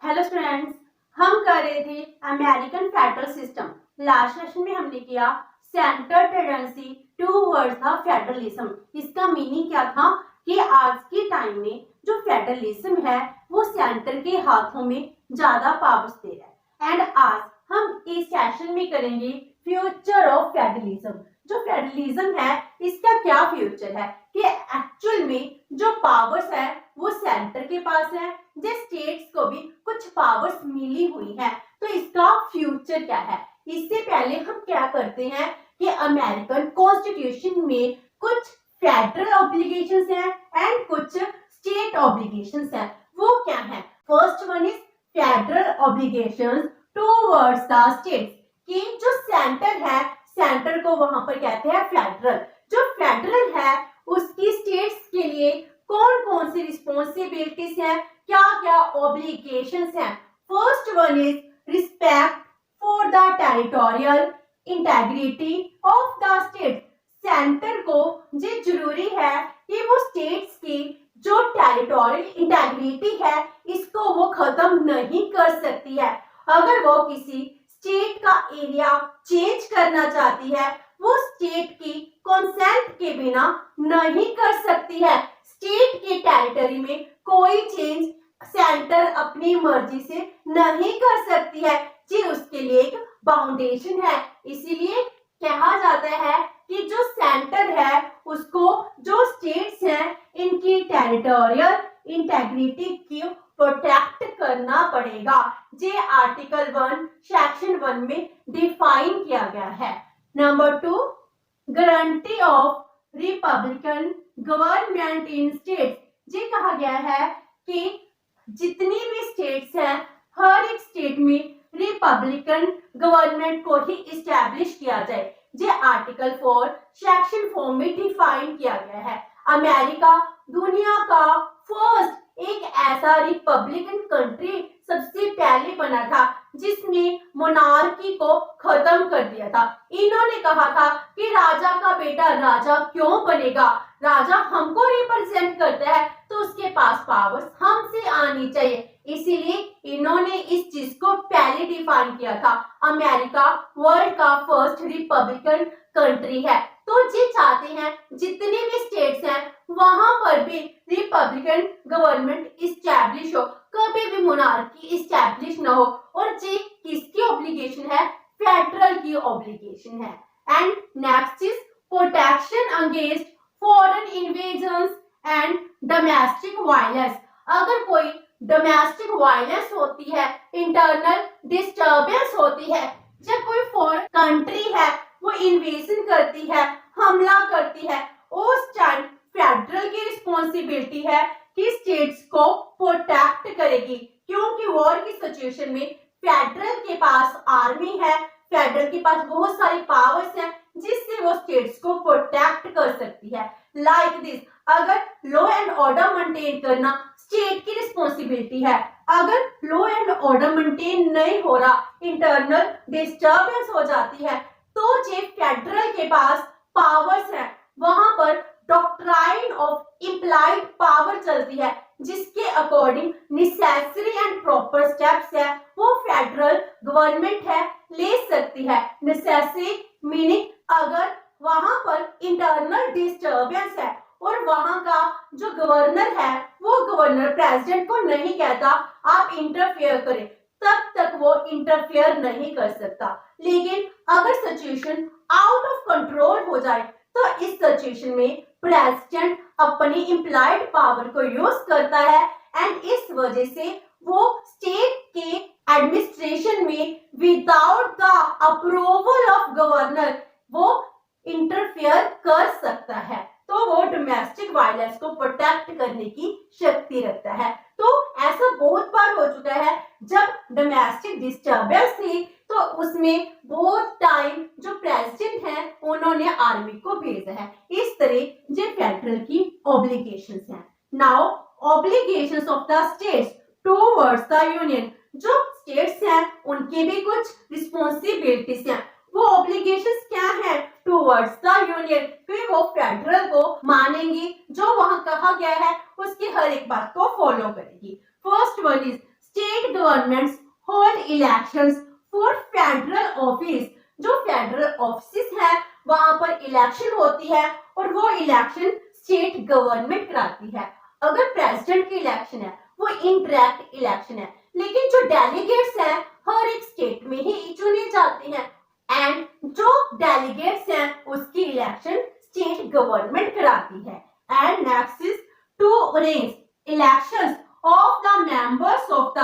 Hello students, हम कर रहे थे American federal system. Last session में हमने किया centre tendency towards the federalism. इसका मीनिंग क्या था कि आज के टाइम में जो फेडरलिज्म है वो सेंटर के हाथों में ज्यादा पावर्स दे रहा है। एंड आज हम इस सेशन में करेंगे फ्यूचर ऑफ फेडरलिज्म। जो फेडरलिज्म है इसका क्या फ्यूचर है कि एक्चुअल में जो पावर्स है वो सेंटर के पास है, जो स्टेट्स को भी कुछ पावर्स मिली हुई है। तो इसका फ्यूचर क्या है? इससे पहले हम क्या करते हैं कि अमेरिकन कॉन्स्टिट्यूशन में कुछ फेडरल ऑब्लिगेशंस हैं एंड कुछ स्टेट ऑब्लिगेशंस हैं। वो क्या है? First one is federal obligations towards the states, कि जो सेंटर है, सेंटर को वहां पर कहते हैं फेडरल। जो फेडरल है उसकी स्टेट्स के लिए कौन कौन सी रिस्पॉन्सिबिलिटीज हैं, क्या क्या ऑब्लिगेशंस हैं। First one is respect for the territorial integrity of the state. Centre को ये जरूरी है कि वो स्टेट्स की जो टेरिटोरियल इंटेग्रिटी है इसको वो खत्म नहीं कर सकती है। अगर वो किसी स्टेट का एरिया चेंज करना चाहती है वो स्टेट की कंसेंट के बिना नहीं कर सकती है। स्टेट के टेरिटरी में कोई चेंज सेंटर अपनी मर्जी से नहीं कर सकती है जी, उसके लिए एक बाउंडेशन है। इसीलिए कहा जाता है कि जो सेंटर है उसको जो स्टेट्स हैं इनकी टेरिटोरियल इंटेग्रिटी की प्रोटेक्ट करना पड़ेगा। ये आर्टिकल 1 सेक्शन 1 में डिफाइन किया गया है। Number 2, guarantee of Republican government in states. ये कहा गया है कि जितनी भी स्टेट्स हैं हर एक स्टेट में रिपब्लिकन गवर्नमेंट को ही इस्टेब्लिश किया जाए। ये आर्टिकल 4 सेक्शन 4 में डिफाइन किया गया है। अमेरिका दुनिया का फर्स्ट एक ऐसा रिपब्लिकन कंट्री सबसे पहले बना था जिसने मोनार्की को खत्म कर दिया था। इन्होंने कहा था कि राजा का बेटा राजा क्यों बनेगा, राजा हमको रिप्रेजेंट करता है तो उसके पास पावर्स हमसे आनी चाहिए। इसीलिए इन्होंने इस चीज को पहले डिफाइन किया था। अमेरिका वर्ल्ड का फर्स्ट रिपब्लिकन कंट्री है, तो ये चाहते हैं जितने भी स्टेट्स हैं वहां पर भी रिपब्लिकन गवर्नमेंट इस्टेब्लिश हो, कभी भी मोनार्की इस्टेब्लिश ना हो। और ये किसकी ऑब्लिगेशन है? फेडरल की ऑब्लिगेशन है। And next is protection against foreign invasions and domestic violence. अगर कोई डोमेस्टिक वायलेंस होती है, इंटरनल डिस्टर्बेंस होती है, जब कोई फॉरेन कंट्री है वो इन्वेजन करती है, हमला करती है, उस टाइम फेडरल की रिस्पॉन्सिबिलिटी है कि स्टेट्स को प्रोटेक्ट करेगी। क्योंकि वॉर की सिचुएशन में फेडरल के पास आर्मी है, फेडरल के पास बहुत सारी पावर्स हैं जिससे वो स्टेट्स को प्रोटेक्ट कर सकती है। लाइक दिस, अगर लॉ एंड ऑर्डर मेंटेन करना स्टेट की रिस्पॉन्सिबिलिटी है। अगर लॉ एंड ऑर्डर मेंटेन नहीं हो रहा, इंटरनल डिस्टर्बेंस हो जाती है, तो जो फेडरल के पास पावर्स है वहां पर डॉक्ट्राइन ऑफ इम्प्लाइड पावर चलती है, जिसके according necessary and proper steps है वो फेडरल गवर्नमेंट है ले सकती है। नेसेसरी मीनिंग अगर वहां पर इंटरनल डिस्टर्बेंस है और वहां का जो गवर्नर है वो गवर्नर प्रेसिडेंट को नहीं कहता आप इंटरफेयर करें, तब तक वो इंटरफेयर नहीं कर सकता। लेकिन अगर सिचुएशन आउट ऑफ कंट्रोल हो जाए तो इस सिचुएशन में प्रेसिडेंट अपनी इम्प्लाइड पावर को यूज करता है एंड इस वजह से वो स्टेट के एडमिनिस्ट्रेशन में without the approval of governor वो इंटरफेयर कर सकता है। तो वो डोमेस्टिक वायलेंस को प्रोटेक्ट करने की शक्ति रखता है। तो ऐसा बहुत बार हो चुका है जब डोमेस्टिक डिस्टर्बेंस थी तो उसमें बहुत टाइम जो प्रेसिडेंट है उन्होंने आर्मी को भेजा है। इस तरह जो फेडरल की ऑब्लिगेशंस हैं। Now obligations of the states towards the union. जो स्टेट्स हैं उनकी भी कुछ रिस्पॉन्सिबिलिटीज हैं। वो ऑब्लिगेशंस क्या है टुवर्ड्स द यूनियन? फिर वो फेडरल को मानेंगी, जो वहां कहा गया है उसकी हर एक बात को फॉलो करेगी। First one is state governments hold elections for federal office. जो फेडरल ऑफिस है वहां पर इलेक्शन होती है और वो इलेक्शन स्टेट गवर्नमेंट कराती है। अगर प्रेसिडेंट की इलेक्शन है वो इनडायरेक्ट इलेक्शन है, लेकिन जो डेलीगेट्स हैं हर एक स्टेट में ही चुने जाते हैं एंड जो डेलीगेट्स हैं उसकी इलेक्शन स्टेट गवर्नमेंट कराती है। And next is to arrange elections of the members of the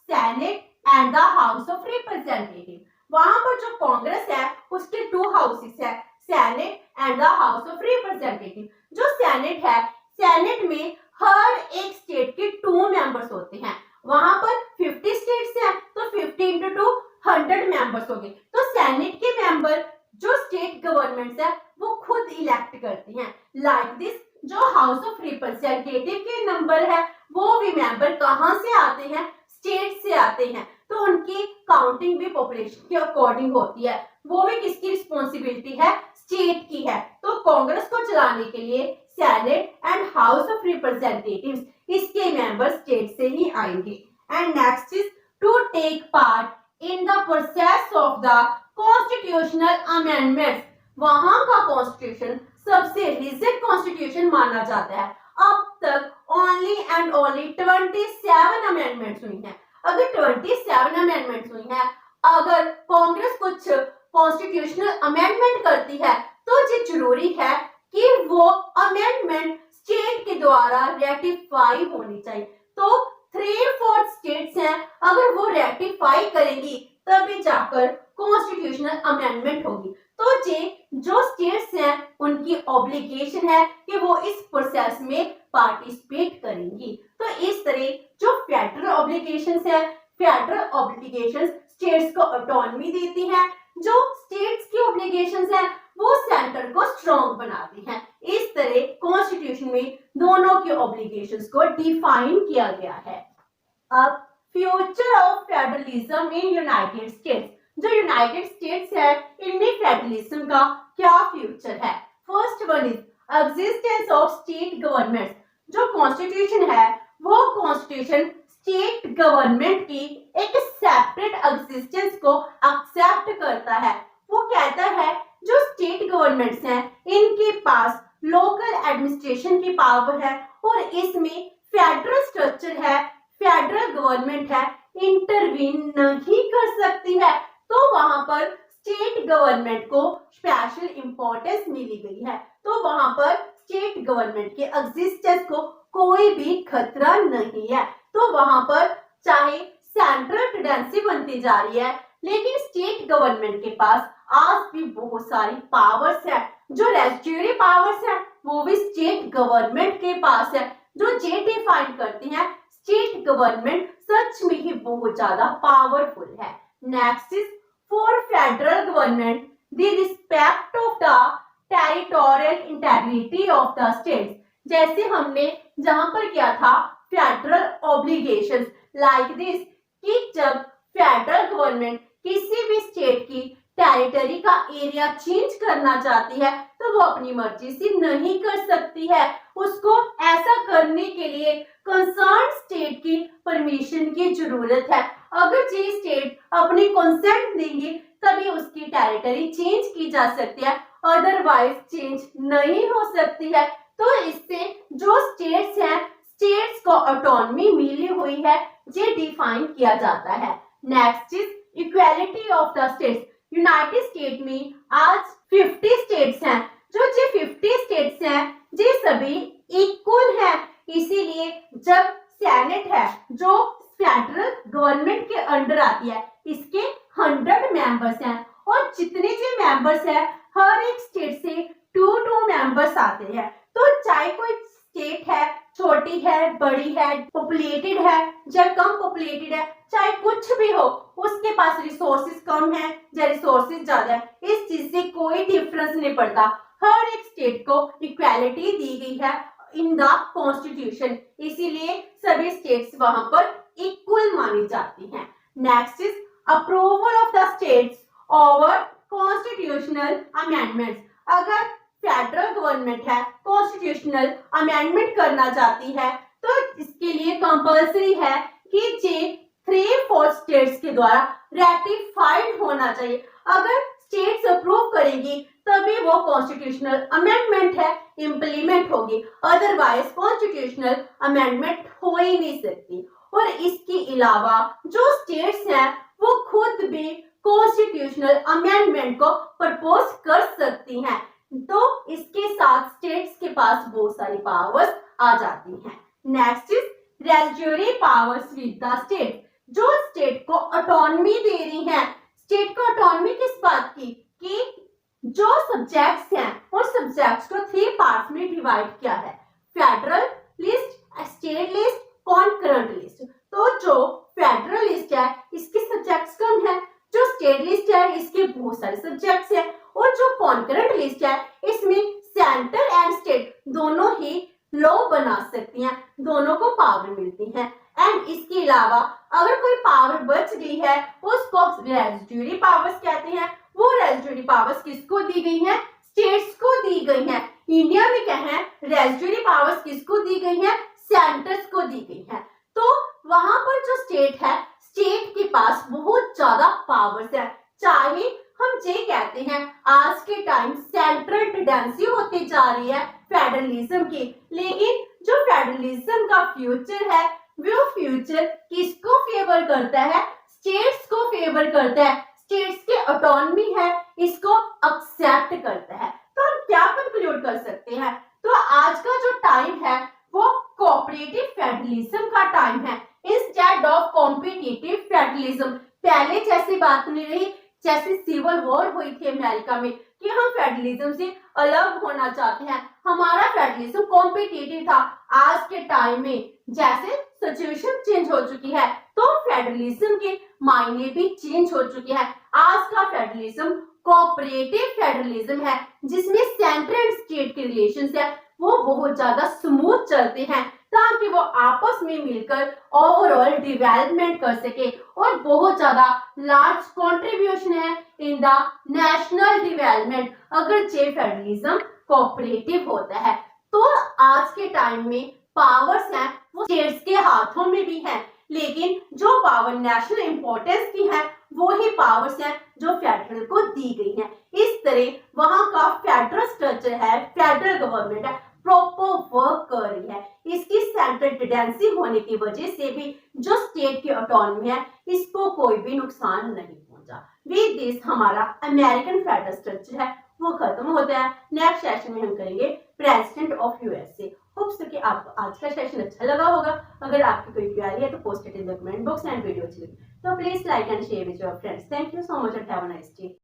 senate and the house of representative. वहां पर जो कांग्रेस है उसके टू हाउसेस है, senate and the house of representative. जो सेनेट है, सेनेट में हर एक स्टेट के 2 मेंबर्स होते हैं। वहां पर 50 स्टेट्स हैं तो 50 into 2 100 मेंबर्स हो गए। तो सेनेट के मेंबर जो स्टेट गवर्नमेंट्स है वो खुद इलेक्ट करती हैं। लाइक दिस जो हाउस ऑफ रिप्रेजेंटेटिव के नंबर है वो भी मेंबर कहां से आते हैं, स्टेट से आते हैं। तो उनकी काउंटिंग भी पॉपुलेशन के अकॉर्डिंग होती है। वो भी किसकी रिस्पॉन्सिबिलिटी है, स्टेट की है। तो कांग्रेस को चलाने के लिए senate and house of representatives इसके मेंबर स्टेट से ही आएंगे। And next is to take part in the process of the constitutional amendments. वहां का कॉन्स्टिट्यूशन सबसे रिजिड कॉन्स्टिट्यूशन माना जाता है। अब तक ओनली एंड ओनली 27 अमेंडमेंट्स हुई हैं। अगर 27 अमेंडमेंट्स हुई हैं, अगर कांग्रेस कुछ कॉन्स्टिट्यूशनल अमेंडमेंट करती है तो ये जरूरी है कि वो अमेंडमेंट स्टेट के द्वारा रेटिफाई होनी चाहिए। तो 3/4 स्टेट्स हैं, अगर वो रेटिफाई करेंगी तभी जाकर कॉन्स्टिट्यूशनल अमेंडमेंट होगी। तो ये जो स्टेट्स हैं उनकी ऑब्लिगेशन है कि वो इस प्रोसेस में पार्टिसिपेट करेंगी। तो इस तरह जो फेडरल ऑब्लिगेशंस है, फेडरल ऑब्लिगेशंस स्टेट्स को ऑटोनॉमी देती हैं। जो स्टेट्स की ऑब्लिगेशंस हैं वो सेंटर को स्ट्रॉन्ग बनाती हैं। इस तरह कॉन्स्टिट्यूशन में दोनों की ऑब्लिगेशंस को डिफाइन किया गया है। अब future of federalism in United states. जो यूनाइटेड स्टेट्स है इनमें फेडरलिज्म का क्या फ्यूचर है। First one is existence of state government. जो कॉन्स्टिट्यूशन है वो कॉन्स्टिट्यूशन स्टेट गवर्नमेंट की एक सेपरेट एग्जिस्टेंस को एक्सेप्ट करता है। वो कहता है जो स्टेट गवर्नमेंट्स हैं इनके पास लोकल एडमिनिस्ट्रेशन की पावर है और इसमें फेडरल स्ट्रक्चर है, फेडरल गवर्नमेंट है, इंटरवीन नहीं कर सकती है। तो वहां पर स्टेट गवर्नमेंट को स्पेशल इंपॉर्टेंस मिली गई है। तो वहां पर स्टेट गवर्नमेंट के एग्जिस्टेंस को कोई भी खतरा नहीं है। तो वहां पर चाहे सेंट्रल टेंडेंसी बनती जा रही है, लेकिन स्टेट गवर्नमेंट के पास आज भी बहुत सारी पावर्स है। जो रेजिड्यूरी पावर्स है वो भी स्टेट गवर्नमेंट के पास है। जो जे डिफाइन करती है स्टेट गवर्नमेंट सच में ही बहुत ज्यादा पावरफुल है। Next is for federal government the respect of the territorial integrity of the states. जैसे हमने जहां पर किया था फेडरल ऑब्लिगेशंस लाइक दिस कि जब फेडरल गवर्नमेंट किसी भी स्टेट की टेरिटरी का एरिया चेंज करना चाहती है तो वो अपनी मर्जी से नहीं कर सकती है। उसको ऐसा करने के लिए कंसर्न स्टेट की परमिशन की जरूरत है। अगर ये स्टेट अपनी कंसेंट देंगे तभी उसकी टेरिटरी चेंज की जा सकती है, अदरवाइज चेंज नहीं हो सकती है। तो इससे जो स्टेट्स हैं स्टेट्स को ऑटोनॉमी मिली हुई है, ये डिफाइन किया जाता है। Next is equality of the states. United state में आज 50 स्टेट्स हैं। जो ये 50 स्टेट्स हैं ये सभी इक्वल हैं। इसीलिए जब सेनेट है जो फेडरल गवर्नमेंट के अंडर आती है, इसके 100 मेंबर्स हैं और जितने भी मेंबर्स हैं हर एक स्टेट से 2 मेंबर्स आते हैं। तो चाहे कोई स्टेट है, छोटी है, बड़ी है, पॉपुलेटेड है या कम पॉपुलेटेड है, चाहे कुछ भी हो, उसके पास रिसोर्सेज कम है या रिसोर्सेज ज्यादा है, इस चीज से कोई डिफरेंस नहीं पड़ता। हर एक स्टेट को इक्वालिटी दी गई है इन द कॉन्स्टिट्यूशन, इसीलिए सभी स्टेट्स वहां पर इक्वल मानी जाती हैं। Next is approval of the states over constitutional amendments. अगर फेडरल गवर्नमेंट है कॉन्स्टिट्यूशनल अमेंडमेंट करना चाहती है तो इसके लिए कंपल्सरी है कि ये 3/4 स्टेट्स के द्वारा रेटिफाइड होना चाहिए। अगर स्टेट्स अप्रूव करेंगी तभी वो कॉन्स्टिट्यूशनल अमेंडमेंट है इम्प्लीमेंट होगी, अदरवाइज कॉन्स्टिट्यूशनल अमेंडमेंट हो ही नहीं सकती। और इसके अलावा जो स्टेट्स हैं वो खुद भी कॉन्स्टिट्यूशनल अमेंडमेंट को प्रपोज कर सकती हैं, तो इसके साथ स्टेट्स के पास बहुत सारी पावर्स आ जाती हैं। Next is residuary powers with the state. जो स्टेट को ऑटोनॉमी दे रही हैं, स्टेट को ऑटोनॉमी किस बात की कि जो सब्जेक्ट्स हैं उन सब्जेक्ट्स को 3 पार्ट्स में डिवाइड किया है, federal list, state list, concurrent list. तो जो फेडरल लिस्ट है इसके सब्जेक्ट्स कम है, जो स्टेट लिस्ट है इसके बहुत सारे सब्जेक्ट्स हैं, और जो कॉन्करेंट लिस्ट है इसमें सेंटर एंड स्टेट दोनों ही लॉ बना सकती हैं, दोनों को पावर मिलती है। एंड इसके अलावा अगर कोई पावर बच गई है उसको रेजिड्यूरी पावर्स कहते हैं। वो रेजिड्यूरी पावर्स किसको दी गई हैं? स्टेट्स को दी गई हैं। इंडिया में क्या है, रेजिड्यूरी पावर्स किसको दी गई हैं? सेंटर्स को दी गई हैं। तो वहां पर जो स्टेट है, स्टेट के पास बहुत ज्यादा पावर्स है। चाहे हम ये कहते हैं आज के टाइम सेंट्रल टेंडेंसी होती जा रही है फेडरलिज्म की, लेकिन जो फेडरलिज्म का फ्यूचर है वो फ्यूचर किसको फेवर करता है? स्टेट्स को फेवर करता है। स्टेट्स की ऑटोनॉमी है इसको एक्सेप्ट करता है। तो हम क्या कंक्लूड कर सकते हैं? तो आज का जो टाइम है वो कोऑपरेटिव फेडरलिज्म का टाइम है इंस्टेड ऑफ कॉम्पिटिटिव फेडरलिज्म। पहले जैसी बात नहीं रही, जैसे सिविल वॉर हुई थी अमेरिका में कि हम फेडरलिज्म से अलग होना चाहते हैं, हमारा फेडरलिज्म कॉम्पिटिटिव था। आज के टाइम में जैसे सिचुएशन चेंज हो चुकी है तो फेडरलिज्म के मायने भी चेंज हो चुके हैं। आज का फेडरलिज्म कोऑपरेटिव फेडरलिज्म है जिसमें सेंटर एंड स्टेट के रिलेशंस है वो बहुत ज्यादा स्मूथ चलते हैं ताकि वो आपस में मिलकर ओवरऑल डेवलपमेंट कर सके, और बहुत ज्यादा लार्ज कंट्रीब्यूशन है इन द नेशनल डेवलपमेंट अगर जे फेडरलिज्म कोऑपरेटिव होता है। तो आज के टाइम में पावर्स हैं वो स्टेट्स के हाथों में भी हैं, लेकिन जो पावर नेशनल इंपॉर्टेंस की है वो ही पावर्स हैं जो फेडरल को दी गई हैं। इस तरह वहां का फेडरल स्ट्रक्चर है, फेडरल गवर्नमेंट है, प्रॉपर वर्क कर रही है। इसकी सेंट्रल टेंडेंसी होने की वजह से भी जो स्टेट की ऑटोनॉमी है इसको कोई भी नुकसान नहीं पहुंचा। विद दिस हमारा अमेरिकन फेडरल स्ट्रक्चर है वो खत्म होता है। नेक्स्ट सेशन में हम करेंगे president of USA. Hope so कि आपको आज का सेशन अच्छा लगा होगा। अगर आपकी कोई क्वेरी है तो post it in the comment box and video अच्छी लगी तो please like and share with your friends. Thank you so much and have a nice day.